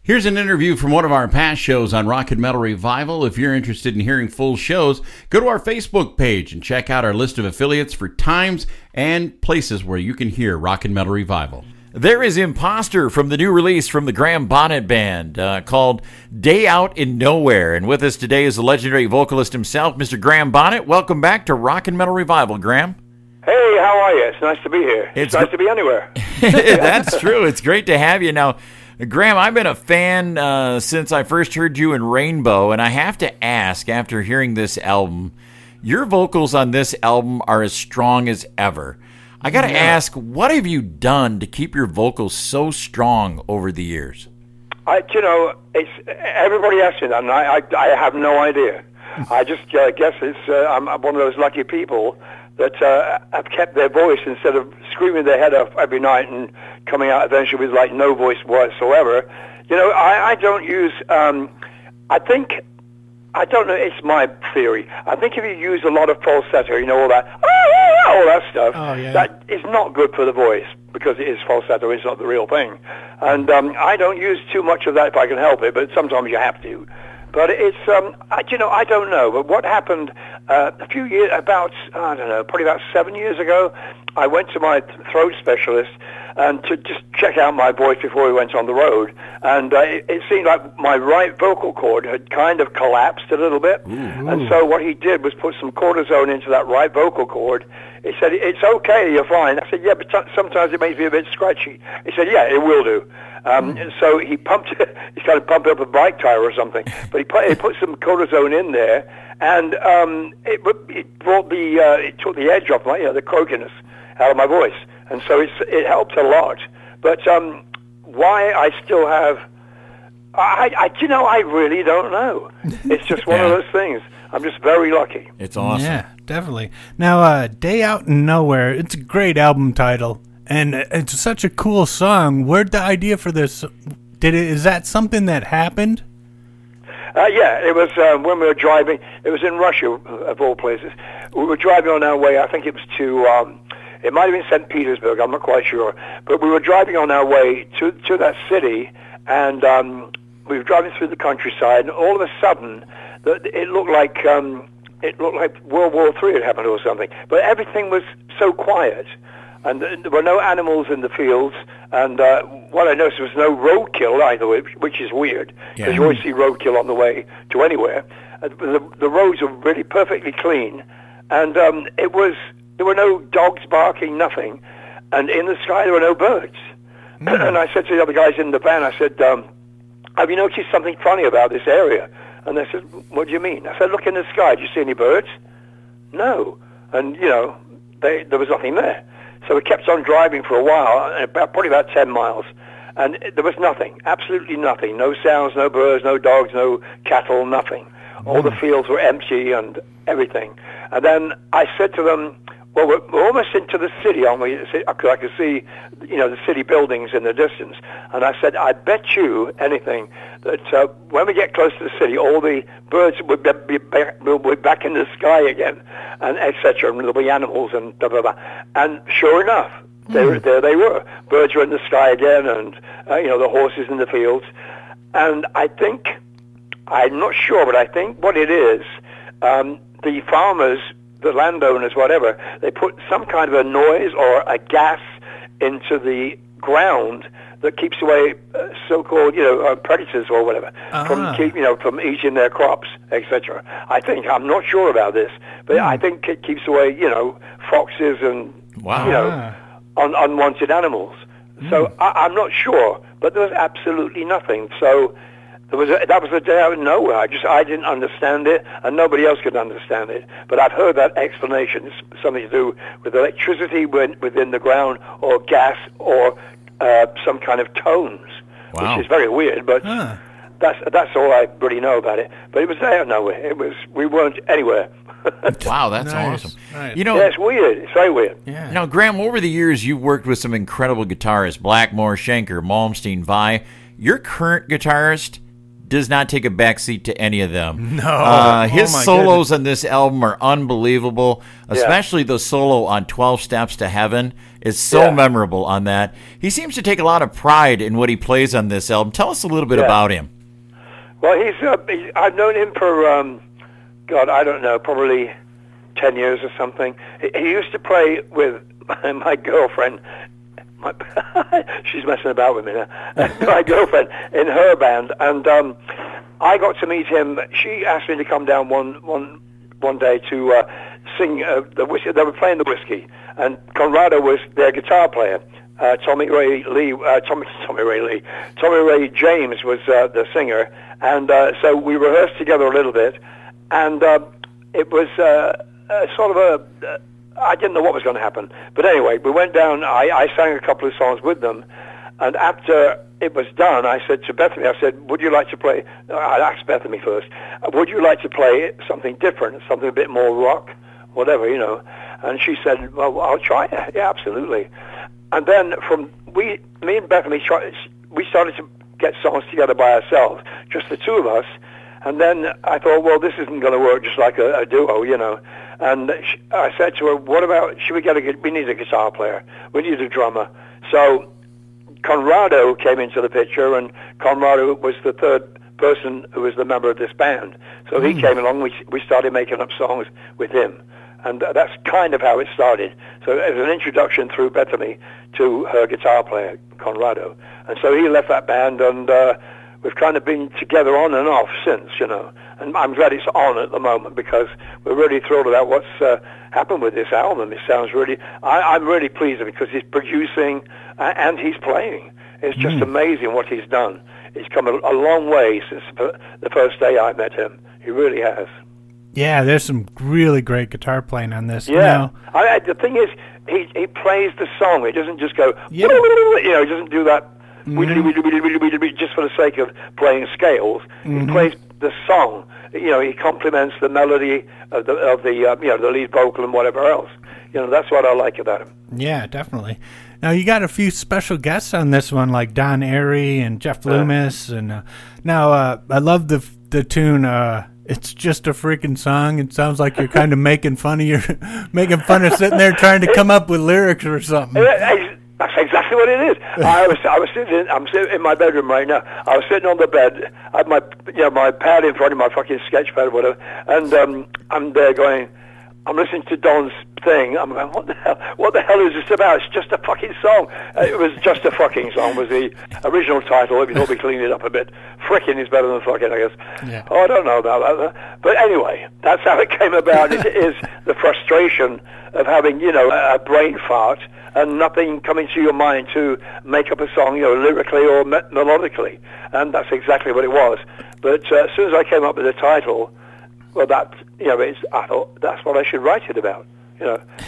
Here's an interview from one of our past shows on Rock and Metal Revival. If you're interested in hearing full shows, go to our Facebook page and check out our list of affiliates for times and places where you can hear Rock and Metal Revival. There is Imposter from the new release from the Graham-Bonnet Band called Day Out in Nowhere. And with us today is the legendary vocalist himself, Mr. Graham-Bonnet. Welcome back to Rock and Metal Revival, Graham. Hey, how are you? It's nice to be here. It's nice to be anywhere. That's true. It's great to have you. Now, Graham, I've been a fan since I first heard you in Rainbow, and I have to ask, after hearing this album, your vocals on this album are as strong as ever. I got to ask, what have you done to keep your vocals so strong over the years? It's everybody asks me that, and I have no idea. I just guess I'm one of those lucky people that have kept their voice instead of screaming their head off every night and coming out eventually with like no voice whatsoever. I don't use. I don't know. It's my theory. I think if you use a lot of falsetto, all that stuff, that is not good for the voice because it is falsetto. It's not the real thing. And I don't use too much of that if I can help it, but sometimes you have to. But it's, I don't know. But what happened a few years, probably about 7 years ago, I went to my throat specialist and to just check out my voice before we went on the road. And it seemed like my right vocal cord had kind of collapsed a little bit. Mm-hmm. And so what he did was put some cortisone into that right vocal cord. He said, "It's okay, you're fine." I said, "Yeah, but sometimes it makes me a bit scratchy." He said, "Yeah, it will do." And so he pumped it. He started pumping up a bike tire or something. But he put some cortisone in there, and it took the edge off the croakiness out of my voice, and so it helped a lot. But why I still have, I really don't know. It's just one of those things. I'm just very lucky. It's awesome. Yeah, definitely. Now, Day Out in Nowhere, it's a great album title, and it's such a cool song. Where'd the idea for this, is that something that happened? Yeah, it was when we were driving. It was in Russia, of all places. We were driving on our way, I think it was to, it might have been St. Petersburg, I'm not quite sure. But we were driving on our way to that city, and we were driving through the countryside, and all of a sudden, it looked like World War III had happened or something. But everything was so quiet, and there were no animals in the fields, and what I noticed was no roadkill either, which is weird, because you always see roadkill on the way to anywhere. The roads were really perfectly clean, and there were no dogs barking, nothing, and in the sky there were no birds. And I said to the other guys in the van, I said, "Have you noticed something funny about this area?" And they said, "What do you mean?" I said, "Look in the sky. Do you see any birds?" "No." And, there was nothing there. So we kept on driving for a while, probably about 10 miles, and there was nothing, absolutely nothing. No sounds, no birds, no dogs, no cattle, nothing. All the fields were empty and everything. And then I said to them, "Well, we're almost into the city, aren't we?" Because I could see, the city buildings in the distance. And I said, "I bet you anything that when we get close to the city, all the birds will be back in the sky again, and etc. And there'll be animals and blah, blah, blah." And sure enough, there they were. Birds were in the sky again, and the horses in the fields. And I think, I'm not sure, but I think what it is, the farmers, the landowners, whatever, they put some kind of a noise or a gas into the ground that keeps away so-called, predators or whatever from eating their crops, etc. I think, I'm not sure about this, but I think it keeps away, foxes and unwanted animals. So I'm not sure, but there was absolutely nothing. So that was a day out of nowhere. I didn't understand it, and nobody else could understand it. But I've heard that explanation. It's something to do with electricity within the ground, or gas, or some kind of tones, which is very weird. But that's all I really know about it. But it was there out of nowhere. We weren't anywhere. Wow, that's awesome. Nice. It's weird. It's very weird. Yeah. Now, Graham, over the years, you've worked with some incredible guitarists: Blackmore, Schenker, Malmsteen, Vai. Your current guitarist, does not take a backseat to any of them. No. His my solos goodness. on this album are unbelievable, especially the solo on 12 Steps to Heaven is so memorable on that. He seems to take a lot of pride in what he plays on this album. Tell us a little bit about him. Well, I've known him for, God, I don't know, probably 10 years or something. He used to play with my girlfriend. She's messing about with me now. My girlfriend in her band, and I got to meet him. She asked me to come down one day to sing the whiskey. They were playing the whiskey, and Conrado was their guitar player. Tommy Ray James was the singer, and so we rehearsed together a little bit, and it was sort of a. I didn't know what was going to happen, but anyway, we went down. I sang a couple of songs with them, and after it was done, I said to Bethany, I said, "Would you like to play?" I asked Bethany first, "Would you like to play something different, something a bit more rock, whatever, you know?" And she said, "Well, I'll try it. Yeah, absolutely." And then me and Bethany, we started to get songs together by ourselves, just the two of us. And then I thought, well, this isn't going to work just like a duo, you know. And I said to her, what about, we need a guitar player. We need a drummer. So Conrado came into the picture, and Conrado was the third person who was the member of this band. So he came along, we started making up songs with him. And that's kind of how it started. So it was an introduction through Bethany to her guitar player, Conrado. And so he left that band, and we've kind of been together on and off since, you know. And I'm glad it's on at the moment, because we're really thrilled about what's happened with this album. It sounds really... I'm really pleased because he's producing and he's playing. It's just amazing what he's done. He's come a long way since the first day I met him. He really has. Yeah, there's some really great guitar playing on this. Yeah. The thing is, he plays the song. He doesn't just go... Yeah. You know, he doesn't do that... just for the sake of playing scales. He plays the song. You know, he complements the melody of the lead vocal and whatever else. You know, that's what I like about him. Yeah, definitely. Now, you got a few special guests on this one, like Don Airey and Jeff Loomis. And now, I love the tune. It's just a freaking song. It sounds like you're kind of making fun of sitting there trying to come up with lyrics or something. That's exactly what it is. I'm sitting in my bedroom right now. I was sitting on the bed. I had my pad in front of my fucking sketch pad or whatever, and I'm there going, I'm listening to Don's thing. I'm going, what the hell is this about? It's just a fucking song. It was Just a Fucking Song was the original title. We thought we cleaned it up a bit. Frickin' is better than fucking, I guess. Yeah. Oh, I don't know about that. But anyway, that's how it came about. It is the frustration of having, a brain fart and nothing coming to your mind to make up a song, lyrically or melodically. And that's exactly what it was. But as soon as I came up with the title, well, I thought that's what I should write it about.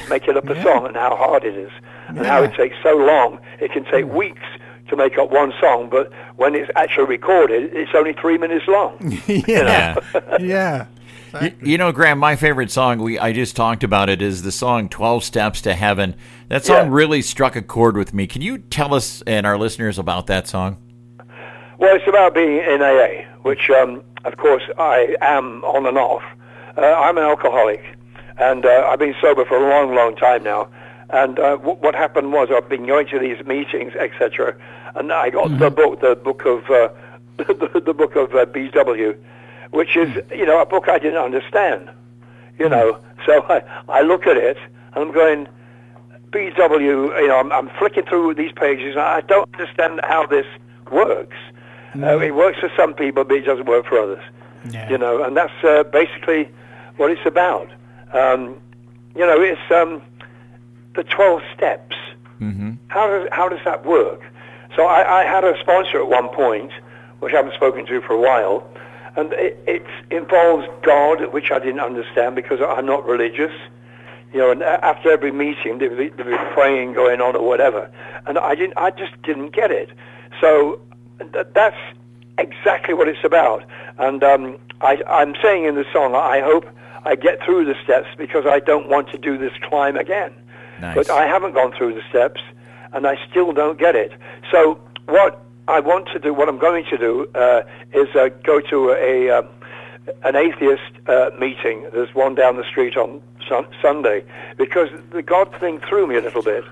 Make it up a song, and how hard it is, and how it takes so long. It can take weeks to make up one song, but when it's actually recorded, it's only 3 minutes long. Yeah. Yeah. Exactly. Graham, my favorite song, I just talked about it, is the song 12 Steps to Heaven. That song really struck a chord with me. Can you tell us and our listeners about that song? Well, it's about being in AA, which, of course, I am on and off. I'm an alcoholic, and I've been sober for a long, long time now. And what happened was I've been going to these meetings, etc., and I got the book of BW, which is a book I didn't understand. So I look at it and I'm going, BW. I'm flicking through these pages and I don't understand how this works. It works for some people, but it doesn't work for others. Yeah. And that's basically what it's about. It's the 12 steps. Mm-hmm. How does that work? So I had a sponsor at one point, which I haven't spoken to for a while, and it involves God, which I didn't understand because I'm not religious. And after every meeting, there'd be praying going on or whatever, and I just didn't get it. So that's exactly what it's about. And I'm saying in the song, I hope I get through the steps because I don't want to do this climb again. Nice. But I haven't gone through the steps, and I still don't get it. So what I want to do, what I'm going to do, is go to an atheist meeting. There's one down the street on Sunday, because the God thing threw me a little bit.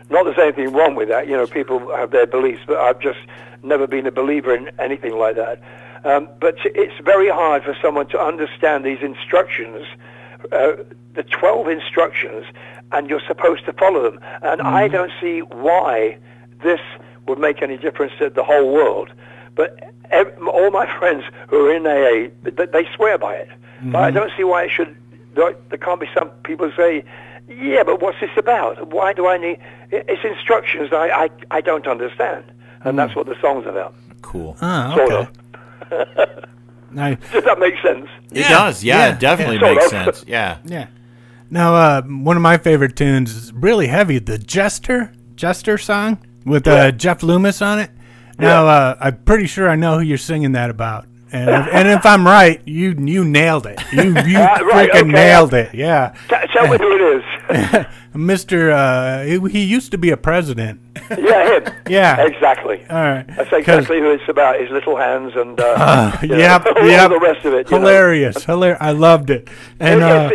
Not that there's anything wrong with that. You know, people have their beliefs, but I've just never been a believer in anything like that. But it's very hard for someone to understand these instructions, the 12 instructions, and you're supposed to follow them. And I don't see why this would make any difference to the whole world. But all my friends who are in AA, they swear by it. But I don't see why it should. There can't be some people who say, yeah, but what's this about? Why do I need... It's instructions that I don't understand. And that's what the song's about. Cool. Sort of. Does that make sense? It does. Yeah, it definitely makes sense. Yeah. Yeah. Now, one of my favorite tunes is really heavy, the Jester song with Jeff Loomis on it. Now, I'm pretty sure I know who you're singing that about. And if I'm right, you nailed it. You freaking nailed it. Yeah. Tell me who it is. Mr. He used to be a president. Yeah, him. Yeah. Exactly. All right. That's exactly who it's about. His little hands and all the rest of it. Hilarious. I loved it. And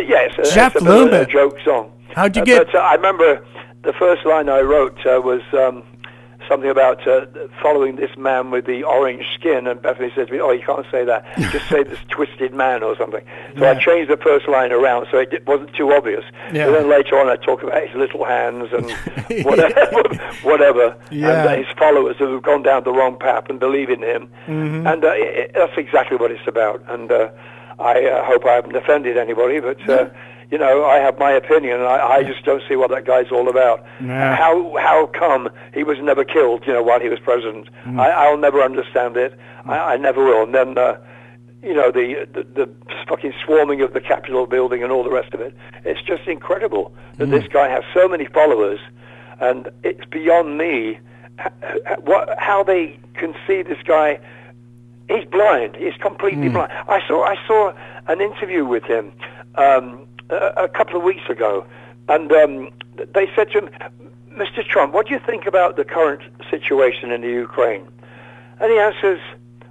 Jeff Loomis. A joke song. How'd you get? But I remember the first line I wrote was something about following this man with the orange skin, and Bethany said to me, "Oh, you can't say that. Just say this twisted man or something." So I changed the first line around so it wasn't too obvious. Yeah. And then later on, I talk about his little hands and whatever, and his followers who have gone down the wrong path and believe in him. And that's exactly what it's about. And I hope I haven't offended anybody, but. You know, I have my opinion, and I just don't see what that guy's all about. Yeah. How come he was never killed, you know, while he was president? I'll never understand it. I never will. And then, you know, the fucking swarming of the Capitol building and all the rest of it. It's just incredible that this guy has so many followers, and it's beyond me how they can see this guy. He's blind. He's completely blind. I saw an interview with him. A couple of weeks ago, and they said to him, "Mr. Trump, what do you think about the current situation in the Ukraine?" And he answers,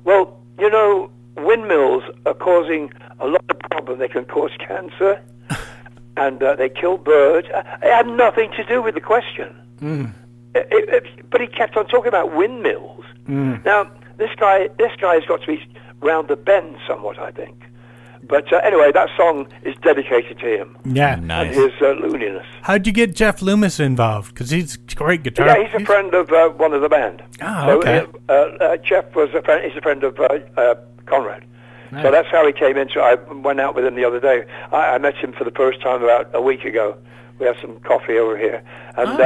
"Well, you know, windmills are causing a lot of problems. They can cause cancer, and they kill birds. It had nothing to do with the question." But he kept on talking about windmills. Now, this guy's got to be round the bend somewhat, I think. But anyway, that song is dedicated to him. Yeah, nice. And his looniness. How'd you get Jeff Loomis involved? Because he's a great guitar. Yeah, he's a friend of one of the band. Oh, okay. So, Jeff was a friend. He's a friend of Conrad. Nice. So that's how he came into. I went out with him the other day. I met him for the first time about a week ago. We had some coffee over here, and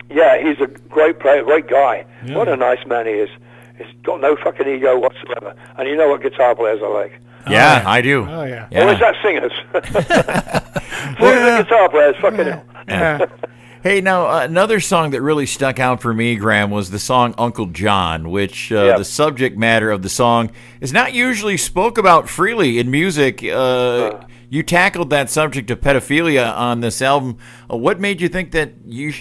yeah, he's a great player, great guy. Yeah. What a nice man he is. He's got no fucking ego whatsoever. And you know what guitar players are like. Yeah, I do. Oh, yeah. Or is that singers? The guitar players, fucking hell. Yeah. Hey, now, another song that really stuck out for me, Graham, was the song Uncle John, which the subject matter of the song is not usually spoke about freely in music. You tackled that subject of pedophilia on this album. What made you think that you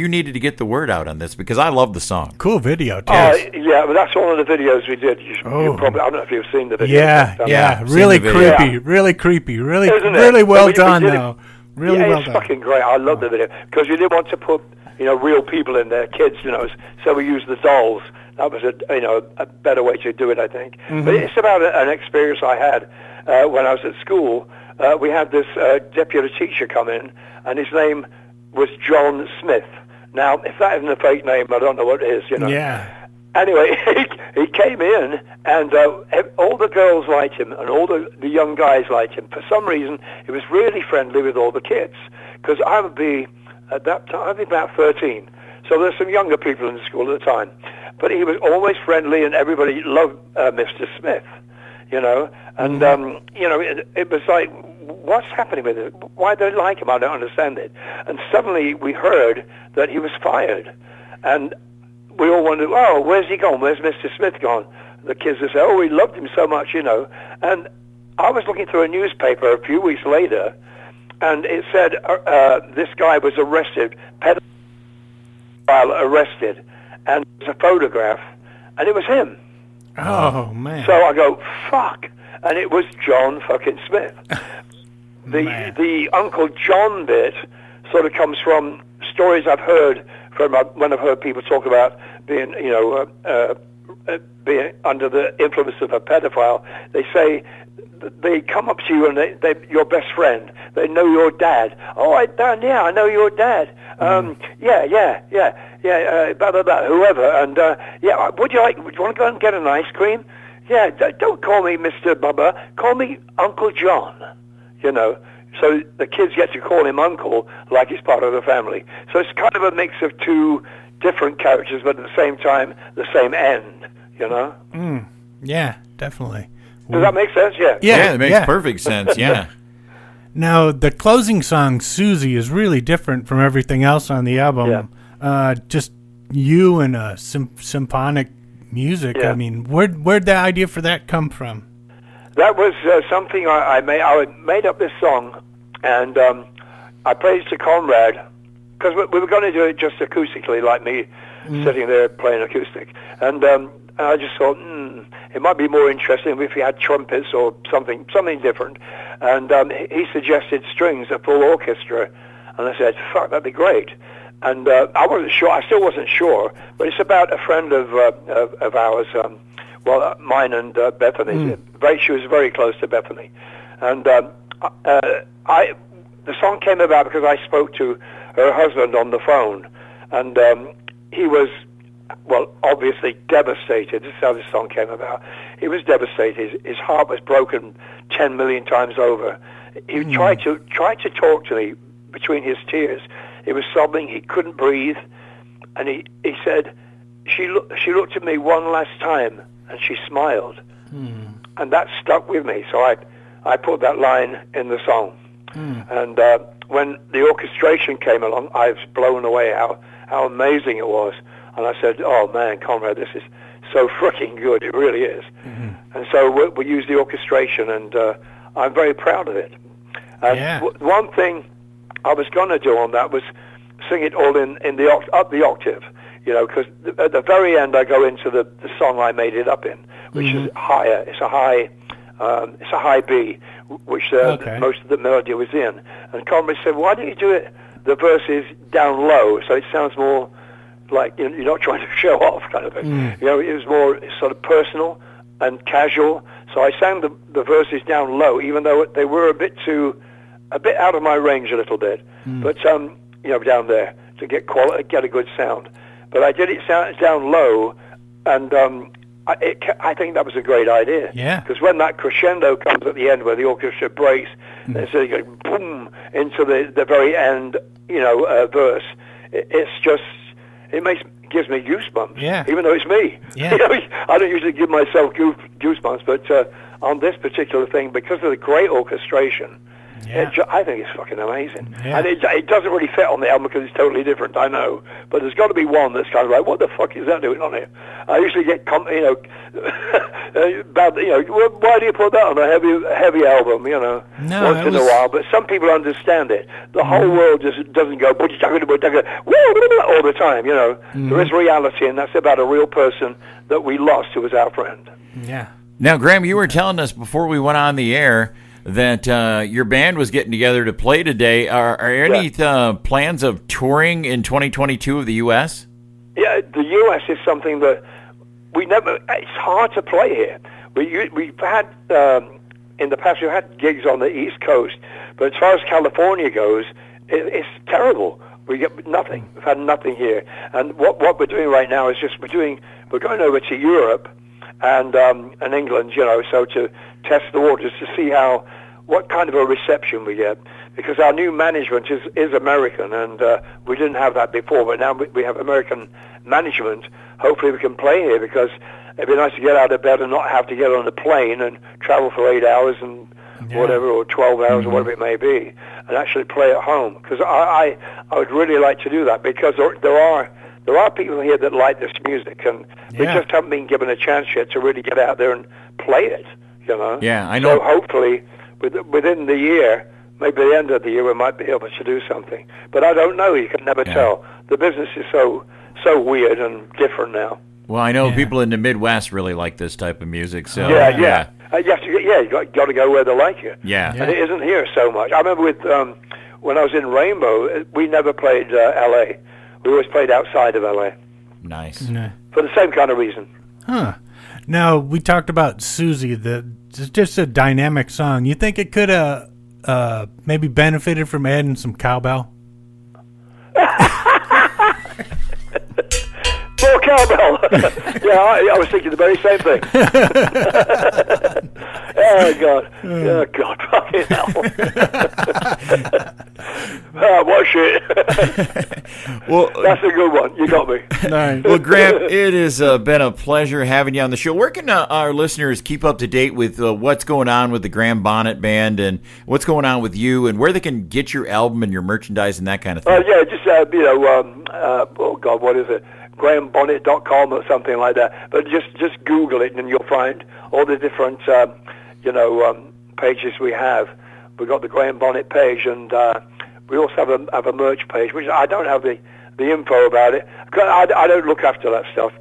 needed to get the word out on this? Because I love the song. Cool video, too. Yeah, but that's one of the videos we did. You probably, I don't know if you've seen the video. Yeah. Really creepy, really well done, though. Really well it's done. Fucking great. I love the video because you didn't want to put, real people in there, kids, so we used the dolls. That was a better way to do it, I think. But it's about an experience I had when I was at school. We had this deputy teacher come in, and his name was John Smith. Now, if that isn't a fake name, I don't know what it is, Yeah. Anyway, he came in, and all the girls liked him, and all the young guys liked him. For some reason, he was really friendly with all the kids. Because I would be, at that time, I'd be about 13. So there's some younger people in the school at the time. But he was always friendly, and everybody loved Mr. Smith, And, it was like, what's happening with it? Why do they like him? I don't understand it. And suddenly we heard that he was fired. And we all wondered, oh, where's he gone? Where's Mr. Smith gone? The kids would say, oh, we loved him so much, And I was looking through a newspaper a few weeks later, and it said this guy was arrested, pedophile arrested, and there's a photograph, and it was him. Oh, man. So I go, fuck. And it was John fucking Smith. The Uncle John bit sort of comes from stories I've heard from when I've heard people talk about being, being under the influence of a pedophile. They say they come up to you and they your best friend. They know your dad. Oh, I know your dad. Blah blah blah. Whoever. And would you want to go and get an ice cream? Yeah, don't call me Mr. Bubba. Call me Uncle John. So the kids get to call him Uncle like he's part of the family. So it's kind of a mix of two different characters, but at the same time, the same end, Yeah, definitely. Does that make sense? Yeah. Yeah, it makes perfect sense, yeah. Now, the closing song, Susie, is really different from everything else on the album. Yeah. Just you and symphonic music. Yeah. I mean, where'd the idea for that come from? That was something I made. I made up this song, and I played it to Conrad, because we were going to do it just acoustically, like me sitting there playing acoustic. And I just thought, it might be more interesting if we had trumpets or something different. And he suggested strings, a full orchestra. And I said, fuck, that'd be great. And I wasn't sure. I still wasn't sure. But it's about a friend of ours, mine and Bethany's. She was very close to Bethany. And the song came about because I spoke to her husband on the phone. And he was, obviously devastated. This is how this song came about. He was devastated. His heart was broken 10 million times over. He tried to talk to me between his tears. He was sobbing. He couldn't breathe. And he said, she looked at me one last time and she smiled. And that stuck with me. So I put that line in the song. And when the orchestration came along, I was blown away how amazing it was. And I said, oh man, Conrad, this is so freaking good. It really is. And so we used the orchestration, and I'm very proud of it. And one thing I was going to do on that was sing it all in up the octave, because at the very end I go into the song I made it up in, which is higher. It's a high B, which most of the melody was in. And Conrad said, why don't you do it, the verses down low, so it sounds more like you're not trying to show off kind of thing. It was more sort of personal and casual. So I sang the verses down low, even though they were a bit out of my range a little bit. But down there to get a good sound. But I did it down low, and I think that was a great idea. Yeah. Because when that crescendo comes at the end, where the orchestra breaks, instead of going boom into the very end, verse, it's just. It gives me goosebumps, even though it's me. Yeah. I don't usually give myself goosebumps, but on this particular thing, because of the great orchestration, I think it's fucking amazing. Yeah. And it doesn't really fit on the album because it's totally different, I know. But there's got to be one that's kind of like, what the fuck is that doing on here? I usually get, bad, why do you put that on a heavy album, once in a while? But some people understand it. The whole world just doesn't go, all the time, There is reality, and that's about a real person that we lost who was our friend. Yeah. Now, Graham, you were telling us before we went on the air that your band was getting together to play today. Are any plans of touring in 2022 of the U.S.? Yeah, the U.S. is something that it's hard to play here. We've had, in the past, we've had gigs on the East Coast, but as far as California goes, it's terrible. We get nothing. We've had nothing here. And what we're doing right now is we're going over to Europe and England, so to test the waters to see what kind of a reception we get, because our new management is American, and we didn't have that before, but now we have American management. Hopefully we can play here, because it'd be nice to get out of bed and not have to get on a plane and travel for 8 hours and whatever, or 12 hours or whatever it may be, and actually play at home, because I would really like to do that, because there are people here that like this music, and we just haven't been given a chance yet to really get out there and play it, Yeah, I know. So hopefully, within the year, maybe the end of the year, we might be able to do something. But I don't know. You can never tell. The business is so weird and different now. Well, I know people in the Midwest really like this type of music. So yeah. You got to go where they like it. Yeah. And it isn't here so much. I remember with when I was in Rainbow, we never played L.A. We always played outside of L.A. Nice. For the same kind of reason. Huh. Now, we talked about Susie. It's just a dynamic song. You think it could have maybe benefited from adding some cowbell? More cowbell. Yeah, I was thinking the very same thing. Oh, God. Oh, God. Fucking hell. What shit. Well, that's a good one. You got me. Nice. Well, Graham, it has been a pleasure having you on the show. Where can our listeners keep up to date with what's going on with the Graham-Bonnet Band and what's going on with you, and where they can get your album and your merchandise and that kind of thing? Yeah, just, oh, God, what is it? Graham-Bonnet.com or something like that. But just Google it and you'll find all the different, pages we have. We've got the Graham-Bonnet page, and we also have a merch page, which I don't have the info about it. I don't look after that stuff.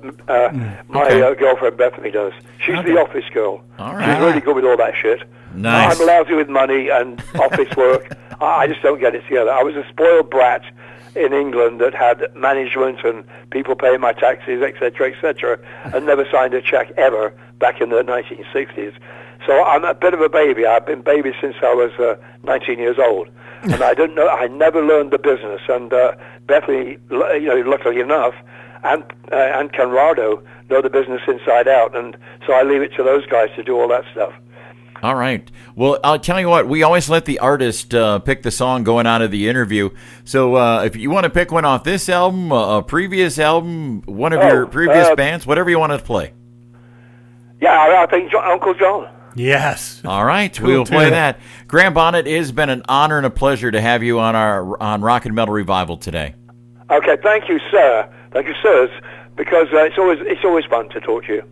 My girlfriend Bethany does. She's the office girl. All right. She's really good with all that shit. Nice. I'm lousy with money and office work. I just don't get it together. I was a spoiled brat in England that had management and people paying my taxes, etc., and never signed a check ever back in the 1960s. So I'm a bit of a baby. I've been baby since I was 19 years old, and I didn't know. I never learned the business. And Bethany, luckily enough, and Conrado know the business inside out, and so I leave it to those guys to do all that stuff. All right. Well, I'll tell you what, we always let the artist pick the song going out of the interview. So if you want to pick one off this album, a previous album, one of your previous bands, whatever you want to play. Yeah, I think Uncle John. Yes. All right. We'll play that. Graham-Bonnet, it has been an honor and a pleasure to have you on Rock and Metal Revival today. Okay, thank you, sir. Thank you, sirs, because it's always fun to talk to you.